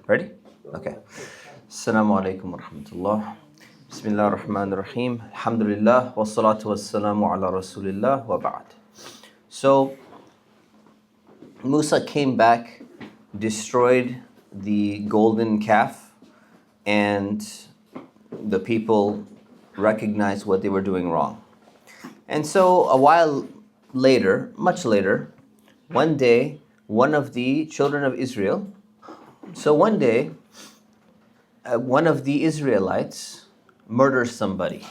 Ready? Okay. Assalamu alaikum wa rahmatullah. Bismillah ar-Rahman ar-Rahim. Alhamdulillah. Wa salatu wa salamu ala Rasulillah wa ba'd. So, Musa came back, destroyed the golden calf, and the people recognized what they were doing wrong. And so, a while later, much later, one day, one of the children of Israel, one of the Israelites murders somebody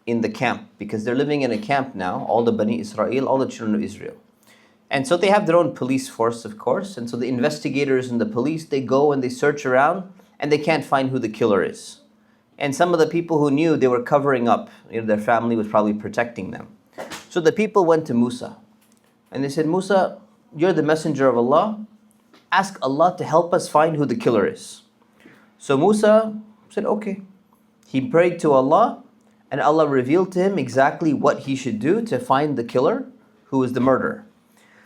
in the camp, because they're living in a camp now, all the Bani Israel, all the children of Israel. And so they have their own police force, of course. And so the investigators and the police, they go and they search around and they can't find who the killer is. And some of the people who knew, they were covering up. Their family was probably protecting them. So the people went to Musa and they said, Musa, you're the messenger of Allah. Ask Allah to help us find who the killer is. So Musa said, okay. He prayed to Allah and Allah revealed to him exactly what he should do to find the killer, who is the murderer.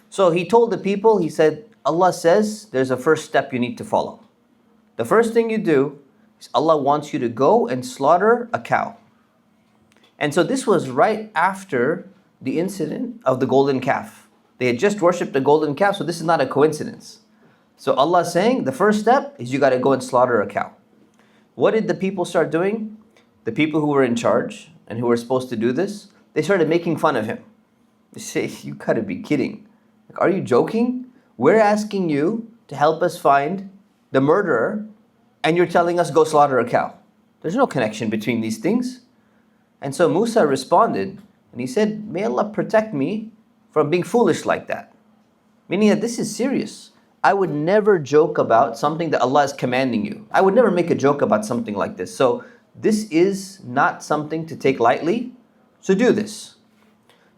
So he told the people, he said, Allah says there's a first step you need to follow. The first thing you do is Allah wants you to go and slaughter a cow. And so this was right after the incident of the golden calf. They had just worshipped the golden calf, so this is not a coincidence. So Allah is saying the first step is you got to go and slaughter a cow. What did the people start doing? The people who were in charge and who were supposed to do this, they started making fun of him. They say, you got to be kidding. Like, are you joking? We're asking you to help us find the murderer and you're telling us go slaughter a cow. There's no connection between these things. And so Musa responded and he said, may Allah protect me from being foolish like that. Meaning that this is serious. I would never joke about something that Allah is commanding you. I would never make a joke about something like this. So this is not something to take lightly. So do this.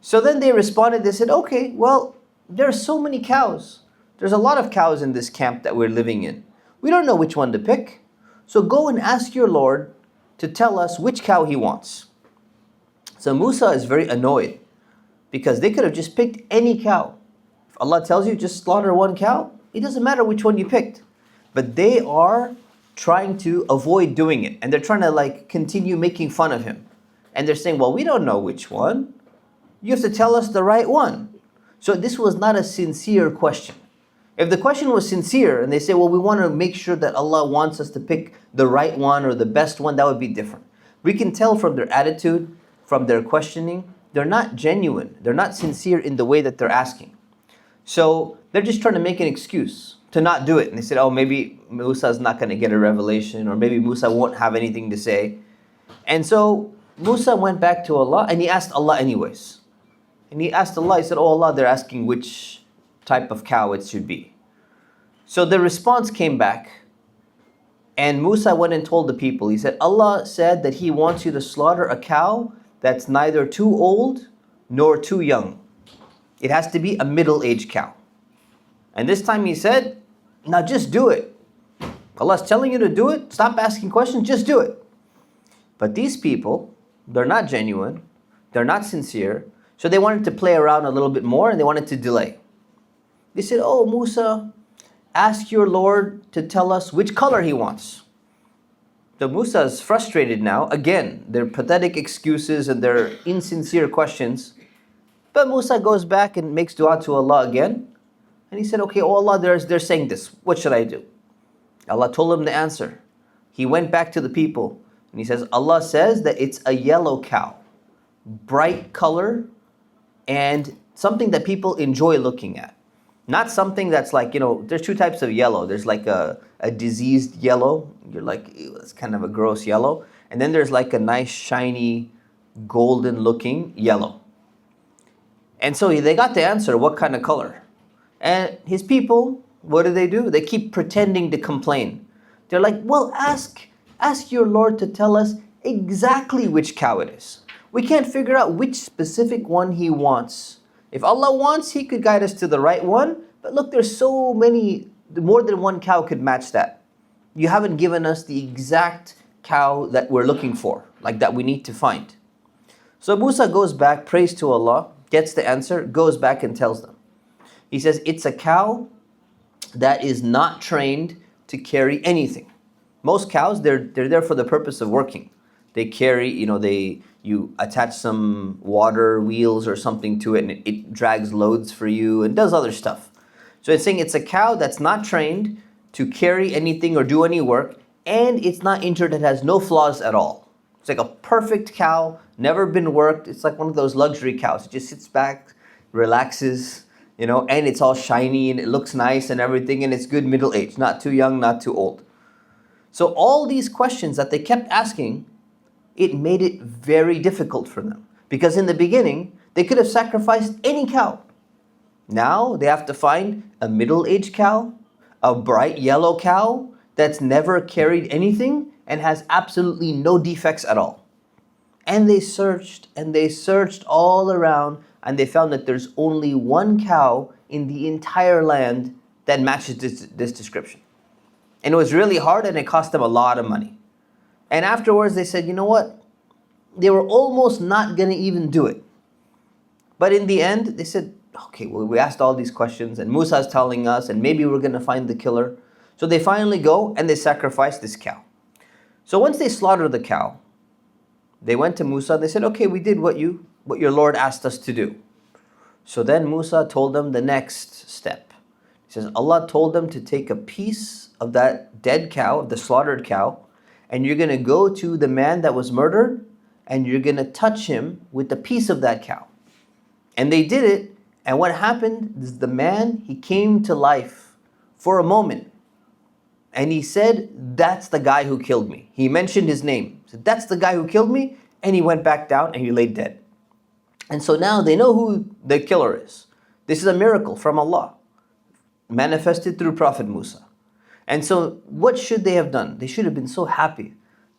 So then they responded, they said, okay, well, there are so many cows. There's a lot of cows in this camp that we're living in. We don't know which one to pick. So go and ask your Lord to tell us which cow he wants. So Musa is very annoyed because they could have just picked any cow. If Allah tells you just slaughter one cow, it doesn't matter which one you picked. But they are trying to avoid doing it. And they're trying to continue making fun of him. And they're saying, well, we don't know which one. You have to tell us the right one. So this was not a sincere question. If the question was sincere and they say, well, we want to make sure that Allah wants us to pick the right one or the best one, that would be different. We can tell from their attitude, from their questioning, they're not genuine. They're not sincere in the way that they're asking. So they're just trying to make an excuse to not do it. And they said, oh, maybe Musa is not going to get a revelation, or maybe Musa won't have anything to say. And so Musa went back to Allah and he asked Allah anyways. And he asked Allah, he said, oh Allah, they're asking which type of cow it should be. So the response came back. And Musa went and told the people, he said, Allah said that he wants you to slaughter a cow that's neither too old nor too young. It has to be a middle-aged cow. And this time he said, now just do it. Allah's telling you to do it. Stop asking questions, just do it. But these people, they're not genuine. They're not sincere. So they wanted to play around a little bit more and they wanted to delay. They said, oh Musa, ask your Lord to tell us which color he wants. So Musa is frustrated now. Again, their pathetic excuses and their insincere questions. But Musa goes back and makes dua to Allah again. And he said, okay, oh Allah, they're saying this. What should I do? Allah told him the answer. He went back to the people and he says, Allah says that it's a yellow cow. Bright color and something that people enjoy looking at. Not something that's there's two types of yellow. There's like a diseased yellow. You're like, ew, it's kind of a gross yellow. And then there's like a nice, shiny, golden looking yellow. And so they got the answer, what kind of color? And his people, what do? They keep pretending to complain. They're like, well, ask your Lord to tell us exactly which cow it is. We can't figure out which specific one he wants. If Allah wants, he could guide us to the right one. But look, there's so many, more than one cow could match that. You haven't given us the exact cow that we're looking for, like that we need to find. So Musa goes back, prays to Allah, gets the answer, goes back and tells them. He says, it's a cow that is not trained to carry anything. Most cows, they're there for the purpose of working. They carry, you attach some water wheels or something to it, and it drags loads for you and does other stuff. So it's saying it's a cow that's not trained to carry anything or do any work, and it's not injured, it has no flaws at all. It's like a perfect cow, never been worked. It's like one of those luxury cows. It just sits back, relaxes, and it's all shiny and it looks nice and everything, and it's good middle age, not too young, not too old. So all these questions that they kept asking, it made it very difficult for them. Because in the beginning, they could have sacrificed any cow. Now they have to find a middle-aged cow, a bright yellow cow that's never carried anything and has absolutely no defects at all. And they searched all around, and they found that there's only one cow in the entire land that matches this description. And it was really hard, and it cost them a lot of money. And afterwards they said, you know what? They were almost not going to even do it. But in the end, they said, okay, well, we asked all these questions, and Musa's telling us, and maybe we're going to find the killer. So they finally go, and they sacrifice this cow. So once they slaughtered the cow, they went to Musa, and they said, okay, we did what your Lord asked us to do. So then Musa told them the next step. He says, Allah told them to take a piece of that dead cow, of the slaughtered cow, and you're going to go to the man that was murdered, and you're going to touch him with a piece of that cow. And they did it, and what happened is the man, he came to life for a moment. And he said, that's the guy who killed me. He mentioned his name. He said, that's the guy who killed me. And he went back down and he lay dead. And so now they know who the killer is. This is a miracle from Allah, manifested through Prophet Musa. And so what should they have done? They should have been so happy.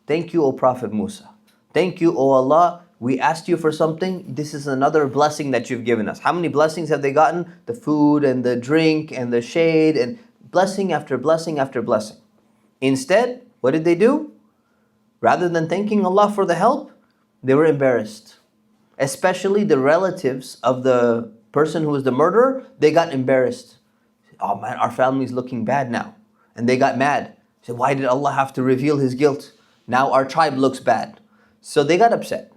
Thank you, O Prophet Musa. Thank you, O Allah. We asked you for something. This is another blessing that you've given us. How many blessings have they gotten? The food and the drink and the shade, and blessing after blessing after blessing. Instead, what did they do? Rather than thanking Allah for the help, they were embarrassed. Especially the relatives of the person who was the murderer, they got embarrassed. Oh man, our family's looking bad now. And they got mad. Said, why did Allah have to reveal His guilt? Now our tribe looks bad. So they got upset.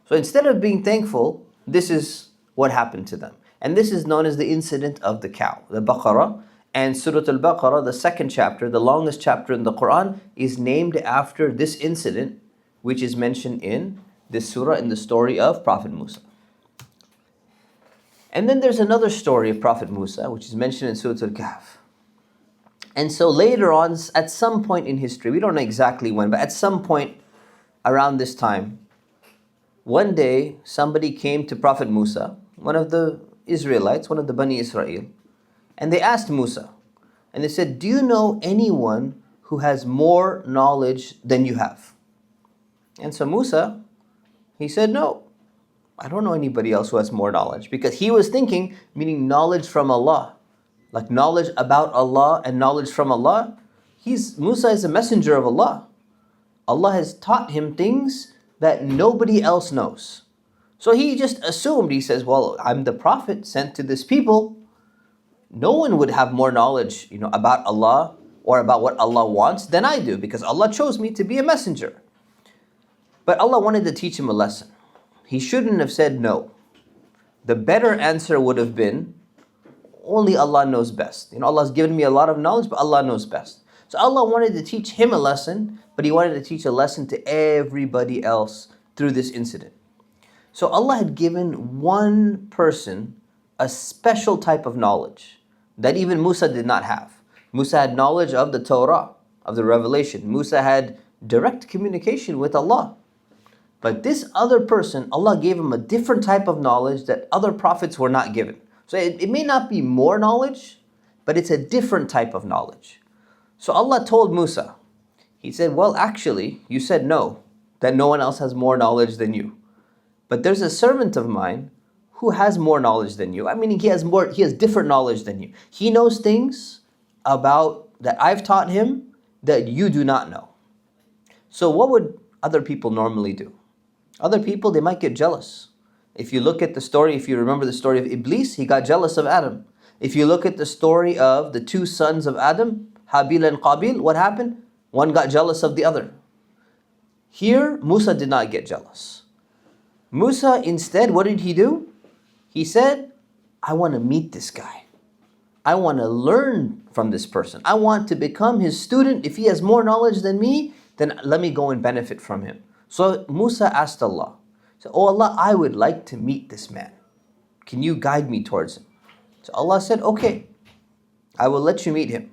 So instead of being thankful, this is what happened to them. And this is known as the incident of the cow, the Baqarah. And Surah Al-Baqarah, the second chapter, the longest chapter in the Qur'an, is named after this incident, which is mentioned in this surah, in the story of Prophet Musa. And then there's another story of Prophet Musa, which is mentioned in Surah Al-Kahf. And so later on, at some point in history, we don't know exactly when, but at some point around this time, one day somebody came to Prophet Musa, one of the Israelites, one of the Bani Israel, and they asked Musa, and they said, do you know anyone who has more knowledge than you have? And so Musa, he said, no, I don't know anybody else who has more knowledge, because he was thinking, meaning knowledge from Allah, like knowledge about Allah and knowledge from Allah. Musa is a messenger of Allah. Allah has taught him things that nobody else knows. So he just assumed, he says, well, I'm the prophet sent to this people. No one would have more knowledge, about Allah or about what Allah wants than I do, because Allah chose me to be a messenger. But Allah wanted to teach him a lesson. He shouldn't have said no. The better answer would have been, only Allah knows best. Allah's given me a lot of knowledge, but Allah knows best. So Allah wanted to teach him a lesson, but He wanted to teach a lesson to everybody else through this incident. So Allah had given one person a special type of knowledge that even Musa did not have. Musa had knowledge of the Torah, of the revelation. Musa had direct communication with Allah. But this other person, Allah gave him a different type of knowledge that other prophets were not given. So it may not be more knowledge, but it's a different type of knowledge. So Allah told Musa, He said, well, actually, you said no, that no one else has more knowledge than you. But there's a servant of mine who has more knowledge than you. I mean, he has different knowledge than you. He knows things about that I've taught him that you do not know. So what would other people normally do? Other people, they might get jealous. If you look at the story, if you remember the story of Iblis, he got jealous of Adam. If you look at the story of the two sons of Adam, Habil and Qabil, what happened? One got jealous of the other. Here, Musa did not get jealous. Musa instead, what did he do? He said, I want to meet this guy. I want to learn from this person. I want to become his student. If he has more knowledge than me, then let me go and benefit from him. So Musa asked Allah, so, oh Allah, I would like to meet this man. Can you guide me towards him? So Allah said, okay, I will let you meet him.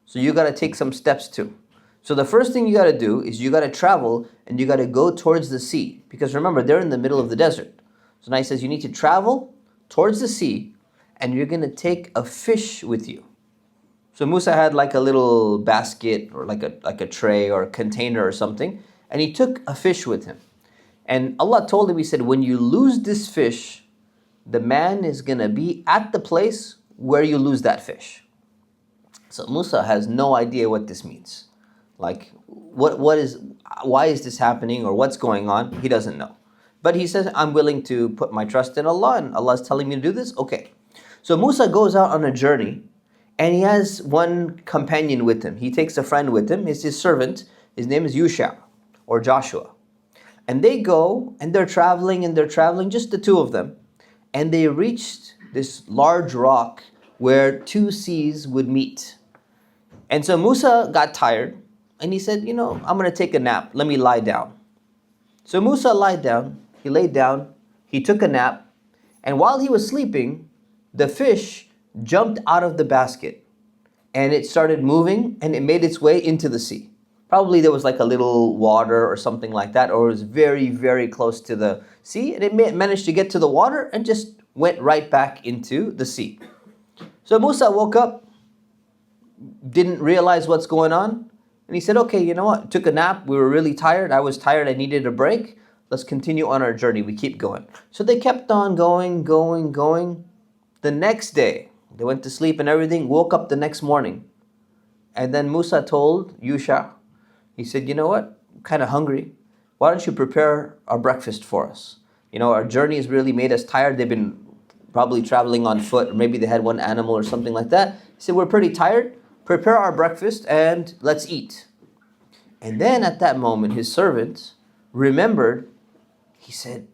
So you got to take some steps too. So the first thing you got to do is you got to travel and you got to go towards the sea. Because remember, they're in the middle of the desert. So now he says you need to travel towards the sea and you're going to take a fish with you. So Musa had like a little basket or like a tray or a container or something. And he took a fish with him. And Allah told him, he said, when you lose this fish, the man is going to be at the place where you lose that fish. So Musa has no idea what this means. Like, why is this happening or what's going on? He doesn't know. But he says, I'm willing to put my trust in Allah and Allah is telling me to do this. Okay. So Musa goes out on a journey and he has one companion with him. He takes a friend with him. It's his servant. His name is Yusha or Joshua. And they go and they're traveling, just the two of them. And they reached this large rock where two seas would meet. And so Musa got tired and he said, I'm going to take a nap. Let me lie down. So Musa lied down. He laid down. He took a nap. And while he was sleeping, the fish jumped out of the basket. And it started moving and it made its way into the sea. Probably there was like a little water or something like that, or it was very, very close to the sea. And it managed to get to the water and just went right back into the sea. So Musa woke up, didn't realize what's going on. And he said, okay, you know what? Took a nap. We were really tired. I was tired. I needed a break. Let's continue on our journey. We keep going. So they kept on going. The next day, they went to sleep and everything, woke up the next morning. And then Musa told Yusha, he said, you know what? I'm kind of hungry. Why don't you prepare our breakfast for us? Our journey has really made us tired. They've been probably traveling on foot, or maybe they had one animal or something like that. He said, we're pretty tired. Prepare our breakfast and let's eat. And then at that moment, his servant remembered, he said,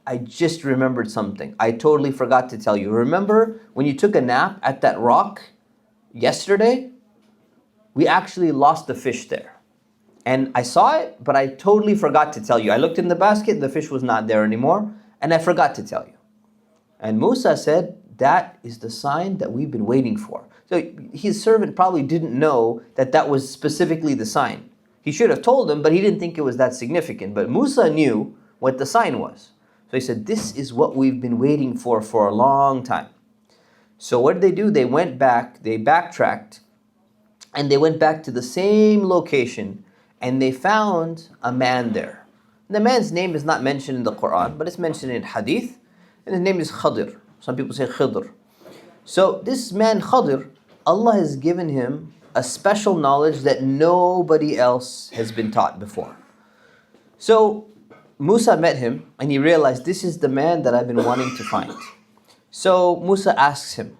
I just remembered something. I totally forgot to tell you. Remember when you took a nap at that rock yesterday? We actually lost the fish there. And I saw it, but I totally forgot to tell you. I looked in the basket, the fish was not there anymore, and I forgot to tell you. And Musa said, that is the sign that we've been waiting for. So his servant probably didn't know that was specifically the sign. He should have told him, but he didn't think it was that significant. But Musa knew what the sign was. So he said, this is what we've been waiting for a long time. So what did they do? They went back, they backtracked, and they went back to the same location, and they found a man there. The man's name is not mentioned in the Qur'an, but it's mentioned in Hadith, and his name is Khadir. Some people say Khidr. So this man Khadir, Allah has given him a special knowledge that nobody else has been taught before. So Musa met him and he realized, this is the man that I've been wanting to find. So Musa asks him,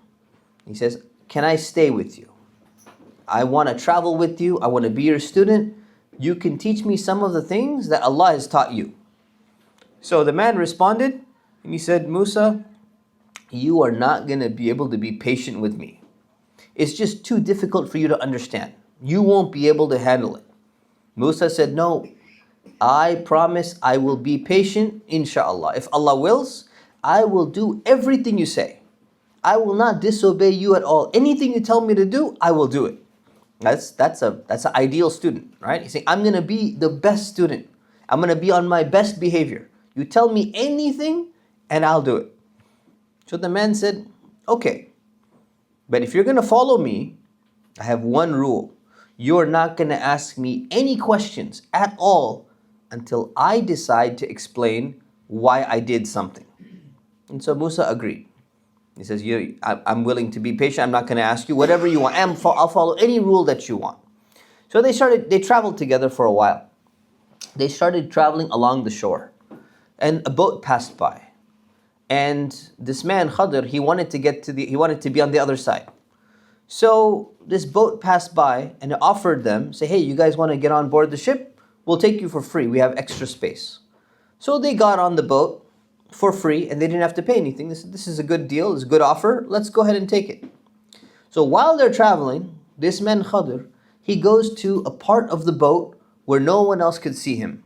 he says, can I stay with you? I want to travel with you. I want to be your student. You can teach me some of the things that Allah has taught you. So the man responded and he said, Musa, you are not going to be able to be patient with me. It's just too difficult for you to understand. You won't be able to handle it. Musa said, no, I promise I will be patient, inshallah. If Allah wills, I will do everything you say. I will not disobey you at all. Anything you tell me to do, I will do it. That's an ideal student, right? He's saying, I'm going to be the best student. I'm going to be on my best behavior. You tell me anything and I'll do it. So the man said, okay, but if you're going to follow me, I have one rule. You're not going to ask me any questions at all until I decide to explain why I did something. And so Musa agreed. He says, I'm willing to be patient. I'm not going to ask you whatever you want. I'll follow any rule that you want. So they traveled together for a while. They started traveling along the shore. And a boat passed by. And this man, Khadir, he wanted to be on the other side. So this boat passed by and it offered them, say, hey, you guys want to get on board the ship? We'll take you for free. We have extra space. So they got on the boat for free and they didn't have to pay anything. This is a good deal, it's a good offer. Let's go ahead and take it. So while they're traveling, this man Khadr, he goes to a part of the boat where no one else could see him.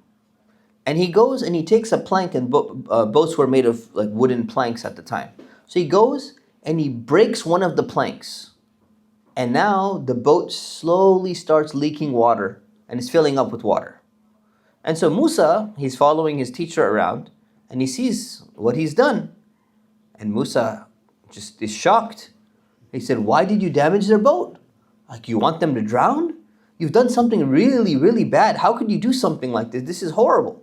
And he goes and he takes a plank, and boats were made of like wooden planks at the time. So he goes and he breaks one of the planks. And now the boat slowly starts leaking water and is filling up with water. And so Musa, he's following his teacher around and he sees what he's done. And Musa just is shocked. He said, why did you damage their boat? Like, you want them to drown? You've done something really, really bad. How could you do something like this? This is horrible.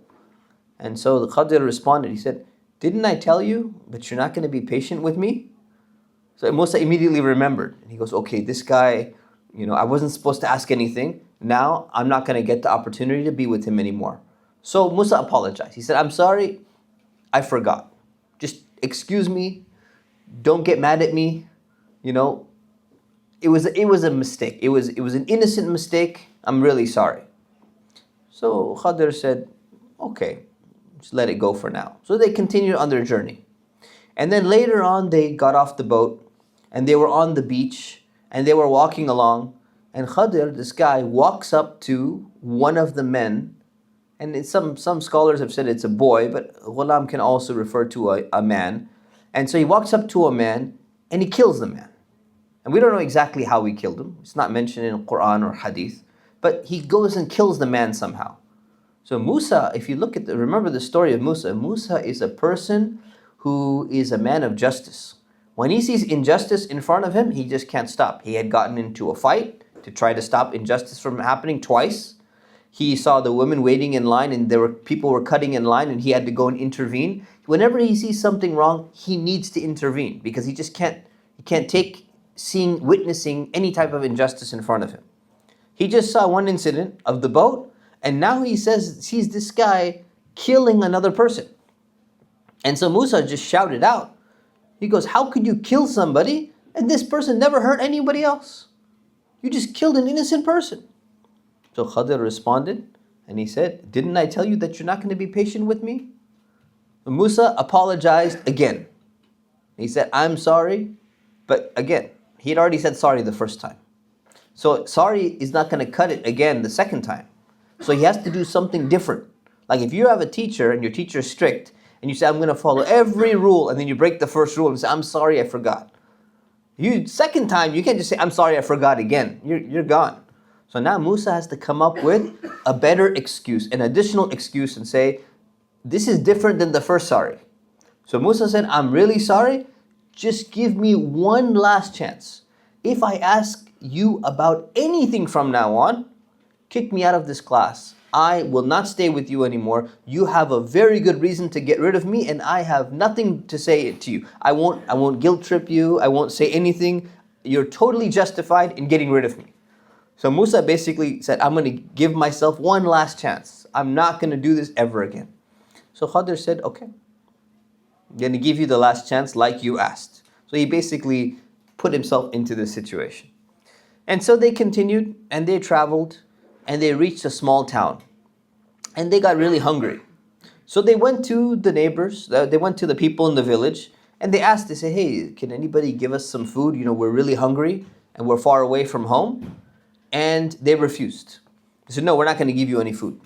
And so the Khadr responded, he said, didn't I tell you that you're not going to be patient with me? So Musa immediately remembered. And he goes, okay, this guy, I wasn't supposed to ask anything. Now I'm not going to get the opportunity to be with him anymore. So Musa apologized. He said, I'm sorry, I forgot. Just excuse me. Don't get mad at me. It was a mistake. It was an innocent mistake. I'm really sorry. So Khadr said, okay, just let it go for now. So they continued on their journey. And then later on, they got off the boat and they were on the beach and they were walking along. And Khadr, this guy, walks up to one of the men. And some scholars have said it's a boy, but ghulam can also refer to a man. And so he walks up to a man and he kills the man. And we don't know exactly how he killed him. It's not mentioned in Qur'an or Hadith. But he goes and kills the man somehow. So Musa, if you look at remember the story of Musa. Musa is a person who is a man of justice. When he sees injustice in front of him, he just can't stop. He had gotten into a fight to try to stop injustice from happening twice. He saw the women waiting in line and people were cutting in line and he had to go and intervene. Whenever he sees something wrong, he needs to intervene because he just can't take witnessing any type of injustice in front of him. He just saw one incident of the boat and now he sees this guy killing another person. And so Musa just shouted out. He goes, how could you kill somebody and this person never hurt anybody else? You just killed an innocent person. So Khadr responded and he said, didn't I tell you that you're not going to be patient with me? And Musa apologized again. He said, I'm sorry. But again, he had already said sorry the first time. So sorry is not going to cut it again the second time. So he has to do something different. Like if you have a teacher and your teacher is strict and you say, I'm going to follow every rule, and then you break the first rule and say, I'm sorry, I forgot. Second time, you can't just say, I'm sorry, I forgot again. You're gone. So now Musa has to come up with a better excuse, an additional excuse, and say, this is different than the first sorry. So Musa said, I'm really sorry. Just give me one last chance. If I ask you about anything from now on, kick me out of this class. I will not stay with you anymore. You have a very good reason to get rid of me and I have nothing to say to you. I won't guilt trip you. I won't say anything. You're totally justified in getting rid of me. So Musa basically said, I'm going to give myself one last chance. I'm not going to do this ever again. So Khadr said, okay, I'm going to give you the last chance like you asked. So he basically put himself into this situation. And so they continued and they traveled and they reached a small town. And they got really hungry. So they went to the neighbors, they went to the people in the village and they asked, they said, hey, can anybody give us some food? We're really hungry and we're far away from home. And they refused. They said, no, we're not going to give you any food.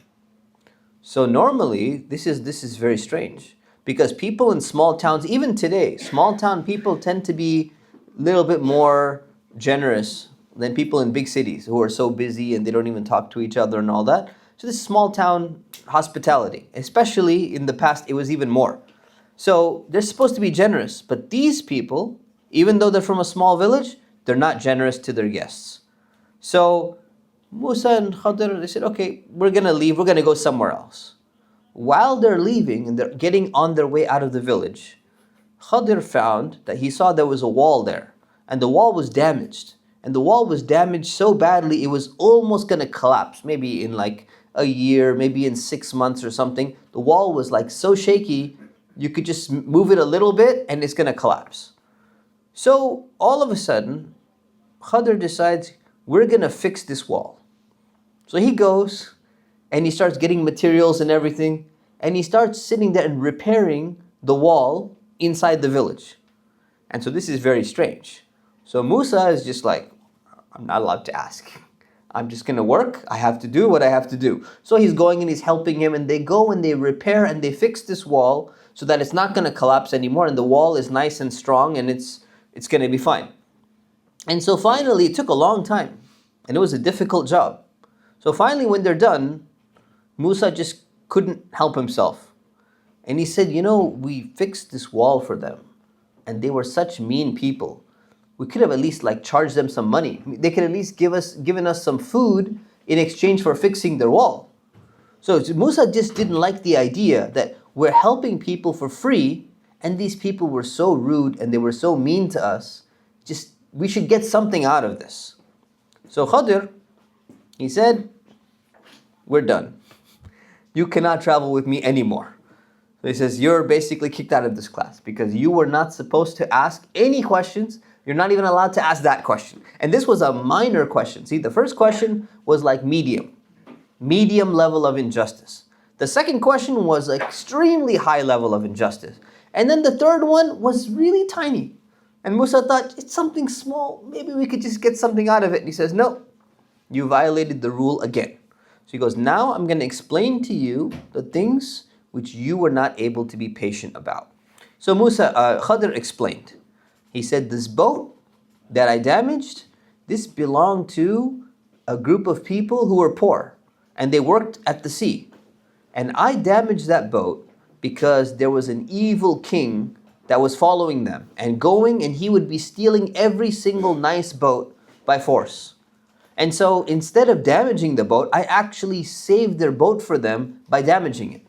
So normally, this is very strange. Because people in small towns, even today, small town people tend to be a little bit more generous than people in big cities who are so busy and they don't even talk to each other and all that. So this small town hospitality, especially in the past, it was even more. So they're supposed to be generous. But these people, even though they're from a small village, they're not generous to their guests. So Musa and Khadr, they said, okay, we're going to leave. We're going to go somewhere else. While they're leaving and they're getting on their way out of the village, Khadr found that he saw there was a wall there. And the wall was damaged. And the wall was damaged so badly, it was almost going to collapse. Maybe in like a year, maybe in 6 months or something. The wall was like so shaky, you could just move it a little bit and it's going to collapse. So all of a sudden, Khadr decides, we're going to fix this wall. So he goes and he starts getting materials and everything, and he starts sitting there and repairing the wall inside the village. And so this is very strange. So Musa is just like, I'm not allowed to ask. I'm just going to work. I have to do what I have to do. So he's going and he's helping him, and they go and they repair and they fix this wall so that it's not going to collapse anymore, and the wall is nice and strong, and it's going to be fine. And so finally, it took a long time, and it was a difficult job. So finally, when they're done, Musa just couldn't help himself. And he said, we fixed this wall for them, and they were such mean people. We could have at least charged them some money. They could at least given us some food in exchange for fixing their wall. So Musa just didn't like the idea that we're helping people for free, and these people were so rude and they were so mean to us. We should get something out of this. So Khadr, he said, we're done. You cannot travel with me anymore. So he says, you're basically kicked out of this class because you were not supposed to ask any questions. You're not even allowed to ask that question. And this was a minor question. See, the first question was medium level of injustice. The second question was extremely high level of injustice. And then the third one was really tiny. And Musa thought, it's something small. Maybe we could just get something out of it. And he says, no, you violated the rule again. So he goes, now I'm going to explain to you the things which you were not able to be patient about. So Khadr explained. He said, this boat that I damaged, this belonged to a group of people who were poor, and they worked at the sea. And I damaged that boat because there was an evil king that was following them and he would be stealing every single nice boat by force. And so instead of damaging the boat, I actually saved their boat for them by damaging it.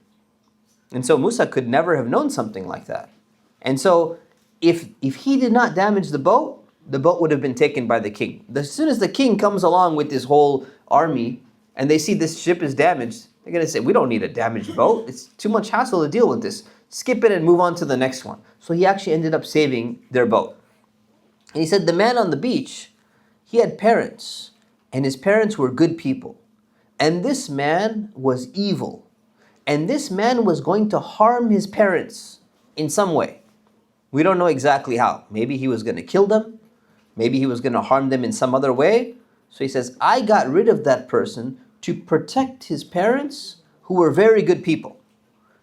And so Musa could never have known something like that. And so if he did not damage the boat would have been taken by the king. As soon as the king comes along with this whole army and they see this ship is damaged, they're going to say, we don't need a damaged boat. It's too much hassle to deal with this. Skip it and move on to the next one. So he actually ended up saving their boat. And he said the man on the beach, he had parents, and his parents were good people. And this man was evil. And this man was going to harm his parents in some way. We don't know exactly how. Maybe he was going to kill them. Maybe he was going to harm them in some other way. So he says, I got rid of that person to protect his parents who were very good people.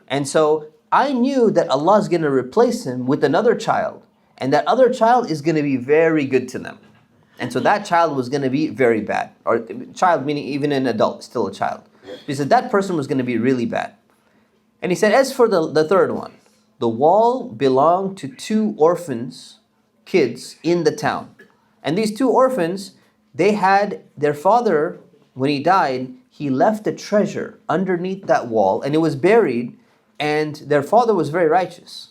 And so I knew that Allah is going to replace him with another child. And that other child is going to be very good to them. And so that child was going to be very bad. Or child meaning even an adult, still a child. He said that person was going to be really bad. And he said, as for the third one, the wall belonged to 2 orphans, kids in the town. And these 2 orphans, they had their father, when he died, he left a treasure underneath that wall, and it was buried, and their father was very righteous.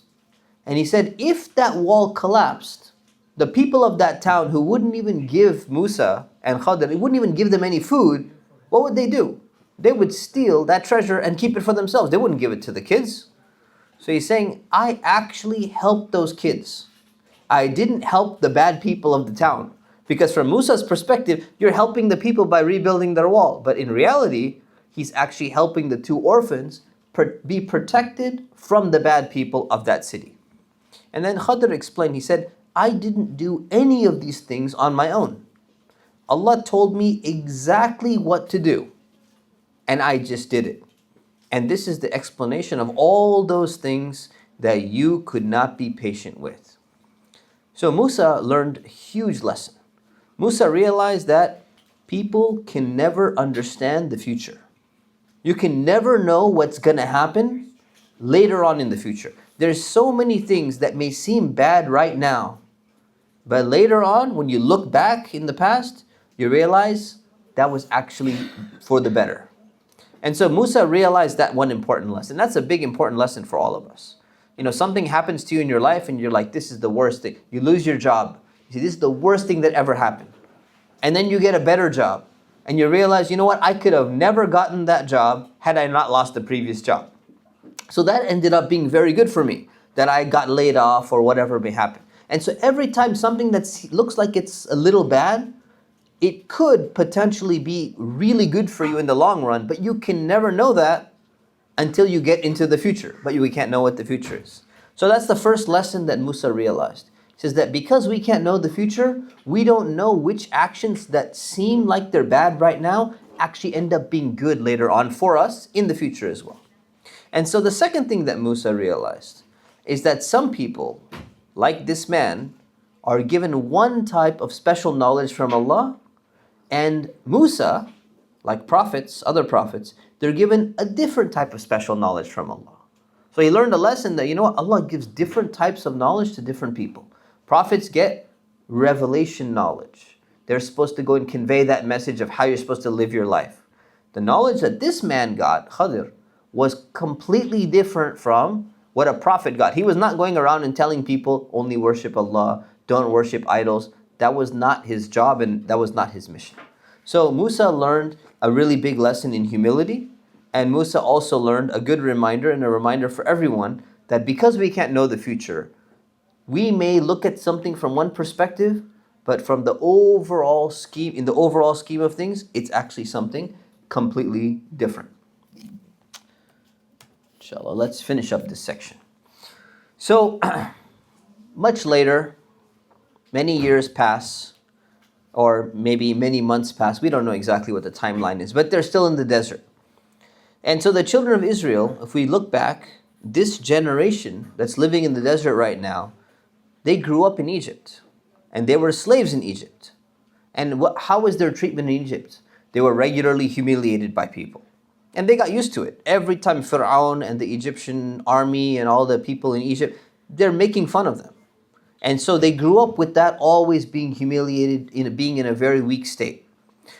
And he said, if that wall collapsed, the people of that town who wouldn't even give Musa and Khadr, it wouldn't even give them any food, what would they do? They would steal that treasure and keep it for themselves. They wouldn't give it to the kids. So he's saying, I actually helped those kids. I didn't help the bad people of the town. Because from Musa's perspective, you're helping the people by rebuilding their wall. But in reality, he's actually helping the 2 orphans be protected from the bad people of that city. And then Khadr explained, he said, I didn't do any of these things on my own. Allah told me exactly what to do, and I just did it. And this is the explanation of all those things that you could not be patient with. So Musa learned a huge lesson. Musa realized that people can never understand the future. You can never know what's going to happen later on in the future. There's so many things that may seem bad right now, but later on, when you look back in the past, you realize that was actually for the better. And so Musa realized that one important lesson. That's a big important lesson for all of us. Something happens to you in your life and you're like, this is the worst thing. You lose your job. You see, this is the worst thing that ever happened. And then you get a better job. And you realize, you know what? I could have never gotten that job had I not lost the previous job. So that ended up being very good for me, that I got laid off or whatever may happen. And so every time something that looks like it's a little bad, it could potentially be really good for you in the long run, but you can never know that until you get into the future. But we can't know what the future is. So that's the first lesson that Musa realized. He says that because we can't know the future, we don't know which actions that seem like they're bad right now actually end up being good later on for us in the future as well. And so the second thing that Musa realized is that some people, like this man, are given one type of special knowledge from Allah, and Musa, like prophets, other prophets, they're given a different type of special knowledge from Allah. So he learned a lesson that, you know what, Allah gives different types of knowledge to different people. Prophets get revelation knowledge. They're supposed to go and convey that message of how you're supposed to live your life. The knowledge that this man got, Khadir, was completely different from what a prophet got. He was not going around and telling people only worship Allah, don't worship idols. That was not his job and that was not his mission. So Musa learned a really big lesson in humility, and Musa also learned a good reminder and a reminder for everyone that because we can't know the future, we may look at something from one perspective, but from the overall scheme, in the overall scheme of things, it's actually something completely different. Inshallah, let's finish up this section. So, much later, many years pass, or maybe many months pass. We don't know exactly what the timeline is, but they're still in the desert. And so the children of Israel, if we look back, this generation that's living in the desert right now, they grew up in Egypt, and they were slaves in Egypt. And how was their treatment in Egypt? They were regularly humiliated by people. And they got used to it. Every time Fir'aun and the Egyptian army and all the people in Egypt, they're making fun of them. And so they grew up with that, always being humiliated, being in a very weak state.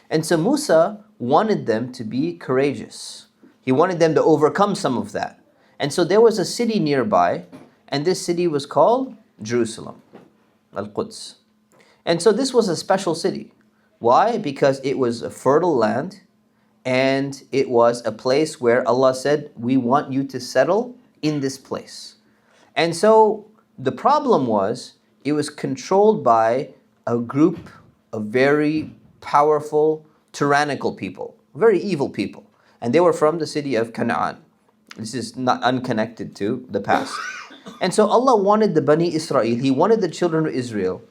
And so Musa wanted them to be courageous. He wanted them to overcome some of that. And so there was a city nearby, and this city was called Jerusalem, Al-Quds. And so this was a special city. Why? Because it was a fertile land, and it was a place where Allah said, we want you to settle in this place. And so the problem was, it was controlled by a group of very powerful, tyrannical people, very evil people. And they were from the city of Canaan. This is not unconnected to the past. And so Allah wanted the Bani Israel, He wanted the children of Israel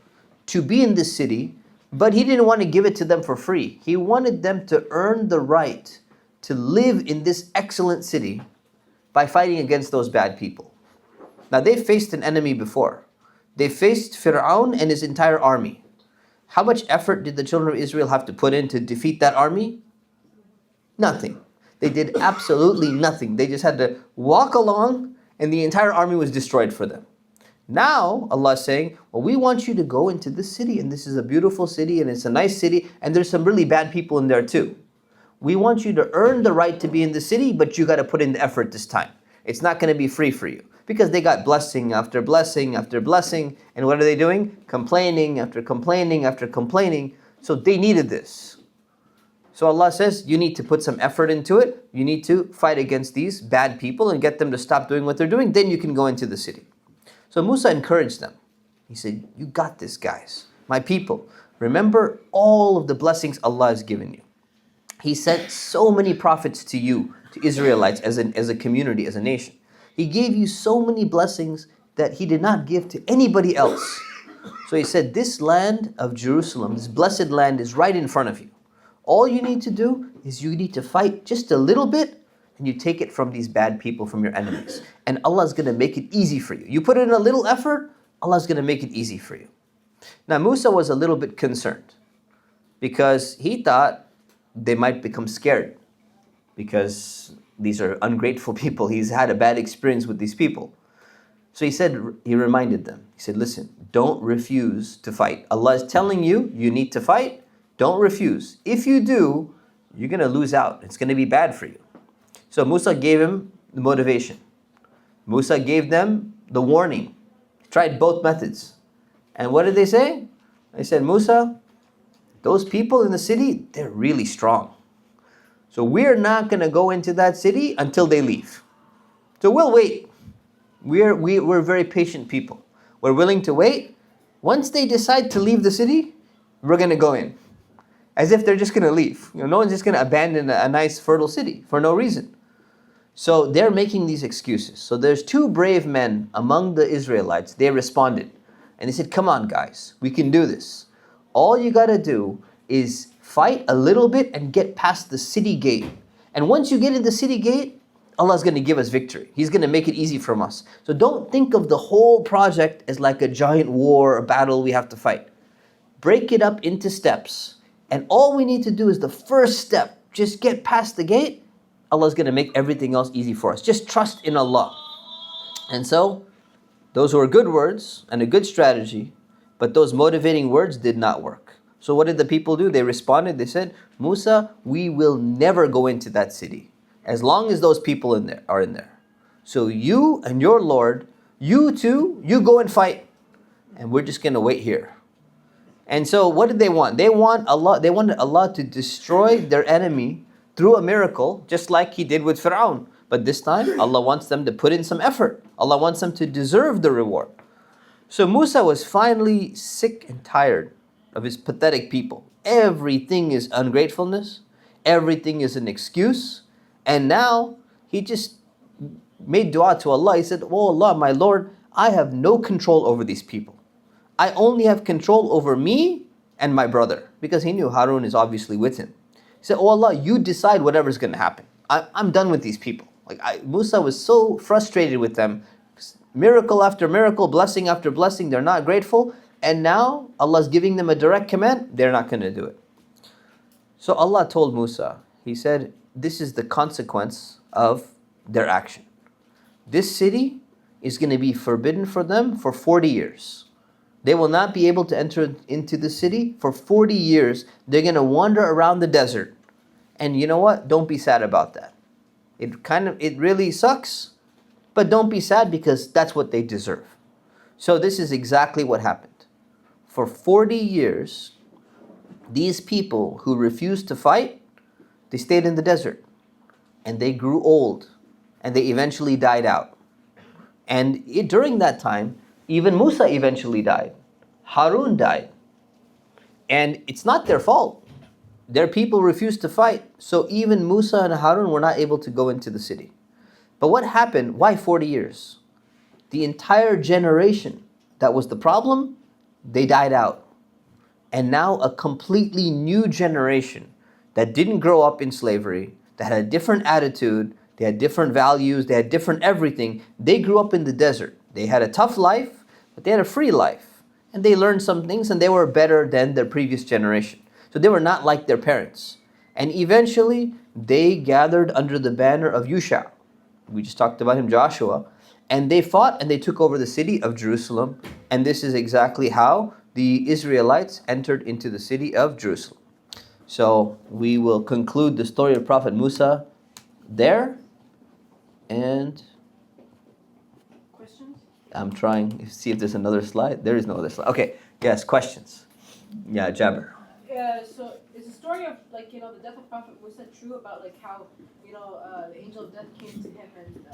to be in this city, but He didn't want to give it to them for free. He wanted them to earn the right to live in this excellent city by fighting against those bad people. Now they faced an enemy before. They faced Fir'aun and his entire army. How much effort did the children of Israel have to put in to defeat that army? Nothing. They did absolutely nothing. They just had to walk along and the entire army was destroyed for them. Now Allah is saying, well, we want you to go into this city, and this is a beautiful city and it's a nice city, and there's some really bad people in there too. We want you to earn the right to be in the city, but you got to put in the effort this time. It's not going to be free for you. Because they got blessing after blessing after blessing. And what are they doing? Complaining after complaining after complaining. So they needed this. So Allah says, you need to put some effort into it. You need to fight against these bad people and get them to stop doing what they're doing. Then you can go into the city. So Musa encouraged them. He said, you got this, guys. My people, remember all of the blessings Allah has given you. He sent so many prophets to you, to Israelites as a community, as a nation. He gave you so many blessings that He did not give to anybody else. So He said, this land of Jerusalem, this blessed land is right in front of you. All you need to do is you need to fight just a little bit, and you take it from these bad people, from your enemies. And Allah is going to make it easy for you. You put in a little effort, Allah is going to make it easy for you. Now Musa was a little bit concerned because he thought they might become scared because these are ungrateful people. He's had a bad experience with these people. So he reminded them. He said, listen, don't refuse to fight. Allah is telling you, you need to fight. Don't refuse. If you do, you're going to lose out. It's going to be bad for you. So Musa gave him the motivation. Musa gave them the warning. He tried both methods. And what did they say? They said, Musa, those people in the city, they're really strong. So we're not going to go into that city until they leave. So we'll wait. We're very patient people. We're willing to wait, Once they decide to leave the city, we're going to go in. As if they're just going to leave. No one's just going to abandon a nice fertile city for no reason. So they're making these excuses. So there's two brave men among the Israelites. They responded. And they said, come on guys, we can do this. All you got to do is fight a little bit and get past the city gate. And once you get in the city gate, Allah's going to give us victory. He's going to make it easy from us. So don't think of the whole project as like a giant war, a battle we have to fight. Break it up into steps. And all we need to do is the first step. Just get past the gate. Allah's going to make everything else easy for us. Just trust in Allah. And so, those were good words and a good strategy, but those motivating words did not work. So what did the people do? They responded, they said, Musa, we will never go into that city as long as those people are in there. So you and your Lord, you two, you go and fight. And we're just going to wait here. And so what did they want? They wanted Allah to destroy their enemy through a miracle, just like He did with Fir'aun. But this time, Allah wants them to put in some effort. Allah wants them to deserve the reward. So Musa was finally sick and tired of his pathetic people. Everything is ungratefulness. Everything is an excuse. And now, he just made dua to Allah. He said, oh Allah, my Lord, I have no control over these people. I only have control over me and my brother. Because he knew Harun is obviously with him. He said, oh Allah, you decide whatever's going to happen. I'm done with these people. Musa was so frustrated with them. Miracle after miracle, blessing after blessing, they're not grateful. And now Allah's giving them a direct command, they're not going to do it. So Allah told Musa, He said, this is the consequence of their action. This city is going to be forbidden for them for 40 years. They will not be able to enter into the city for 40 years. They're going to wander around the desert. And you know what? Don't be sad about that. It really sucks, but don't be sad because that's what they deserve. So this is exactly what happened. For 40 years, these people who refused to fight, they stayed in the desert. And they grew old. And they eventually died out. And during that time, even Musa eventually died. Harun died. And it's not their fault. Their people refused to fight. So even Musa and Harun were not able to go into the city. But what happened? Why 40 years? The entire generation that was the problem, they died out. And now a completely new generation that didn't grow up in slavery, that had a different attitude, they had different values, they had different everything. They grew up in the desert. They had a tough life, but they had a free life. And they learned some things and they were better than their previous generation. So they were not like their parents. And eventually, they gathered under the banner of Yusha. We just talked about him, Joshua. And they fought and they took over the city of Jerusalem. And this is exactly how the Israelites entered into the city of Jerusalem. So we will conclude the story of Prophet Musa there. And questions? I'm trying to see if there's another slide. There is no other slide. Okay, yes, questions. Yeah, Jabir. So is the story of the death of Prophet Musa true about how the angel of death came to him and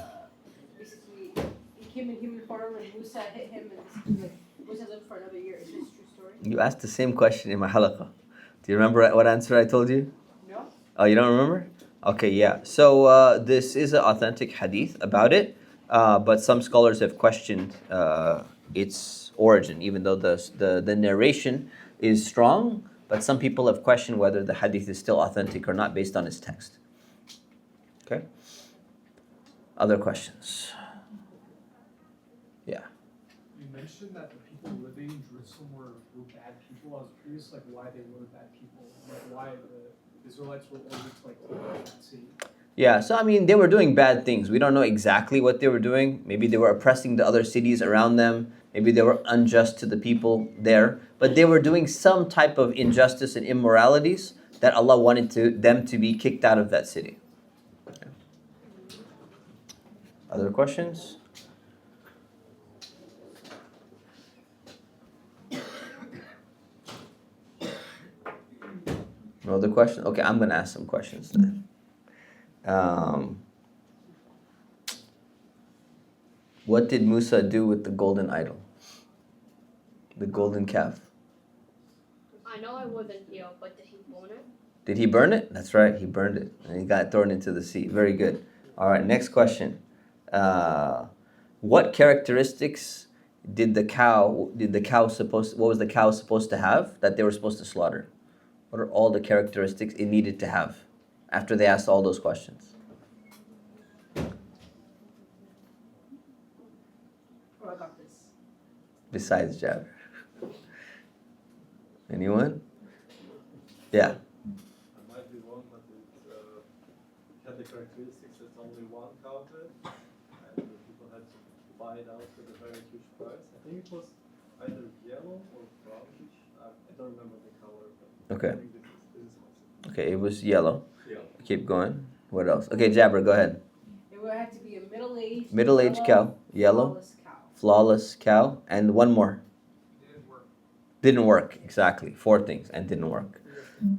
basically he came in human form and Musa hit him and Musa lived for another year? Is this a true story? You asked the same question in my halaqah. Do you remember what answer I told you? No. Oh, you don't remember? Okay, yeah. So this is an authentic hadith about it, but some scholars have questioned its origin, even though the narration is strong. But some people have questioned whether the hadith is still authentic or not based on its text. Okay? Other questions? Yeah. You mentioned that the people living in Jerusalem were bad people. I was curious, why they were bad people, why the Israelites were ordered to take over that city. Yeah, so they were doing bad things. We don't know exactly what they were doing. Maybe they were oppressing the other cities around them. Maybe they were unjust to the people there. But they were doing some type of injustice and immoralities that Allah wanted them to be kicked out of that city. Okay. Other questions? No other questions? Okay, I'm going to ask some questions then. What did Musa do with the golden idol? The golden calf. I know I wasn't here, but did he burn it? Did he burn it? That's right, he burned it. And he got thrown into the sea. Very good. All right, next question. What characteristics what was the cow supposed to have that they were supposed to slaughter? What are all the characteristics it needed to have after they asked all those questions? Oh, I got this. Besides Jabir. Anyone? Yeah. I might be wrong, but it had the characteristics that only one cow had, and the people had to buy it out at a very huge price. I think it was either yellow or brownish. I don't remember the color, but Okay. I think this is awesome. Okay, it was yellow. Yeah. Keep going. What else? Okay, Jabir, go ahead. It would have to be a middle-aged. Middle-aged cow. Yellow. flawless cow. Flawless cow. And one more. Didn't work. Didn't work. Exactly. 4 things and didn't work.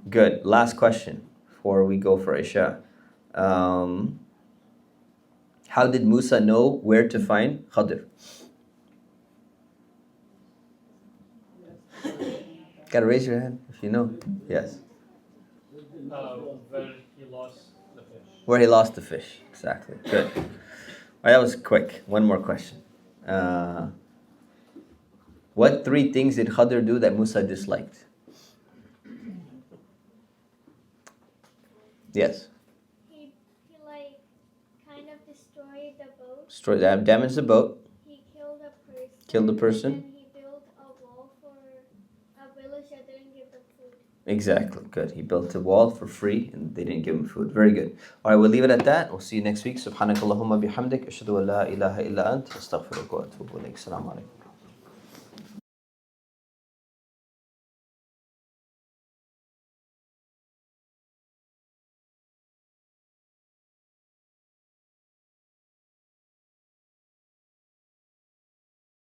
Good. Last question before we go for Isha. How did Musa know where to find Khadr? Gotta raise your hand if you know. Yes. Where he lost the fish. Where he lost the fish. Exactly. Good. All right, that was quick. One more question. What 3 things did Khadr do that Musa disliked? Yes. He like kind of destroyed the boat. Damaged the boat. He killed a person. Killed a person. And then he built a wall for a village that didn't give them food. Exactly. Good. He built a wall for free and they didn't give him food. Very good. All right, we'll leave it at that. We'll see you next week. Subhanakallahumma bihamdik. Ashhadu an la ilaha illa ant. Astaghfiruka wa atubu ilayk. Assalamu alaikum.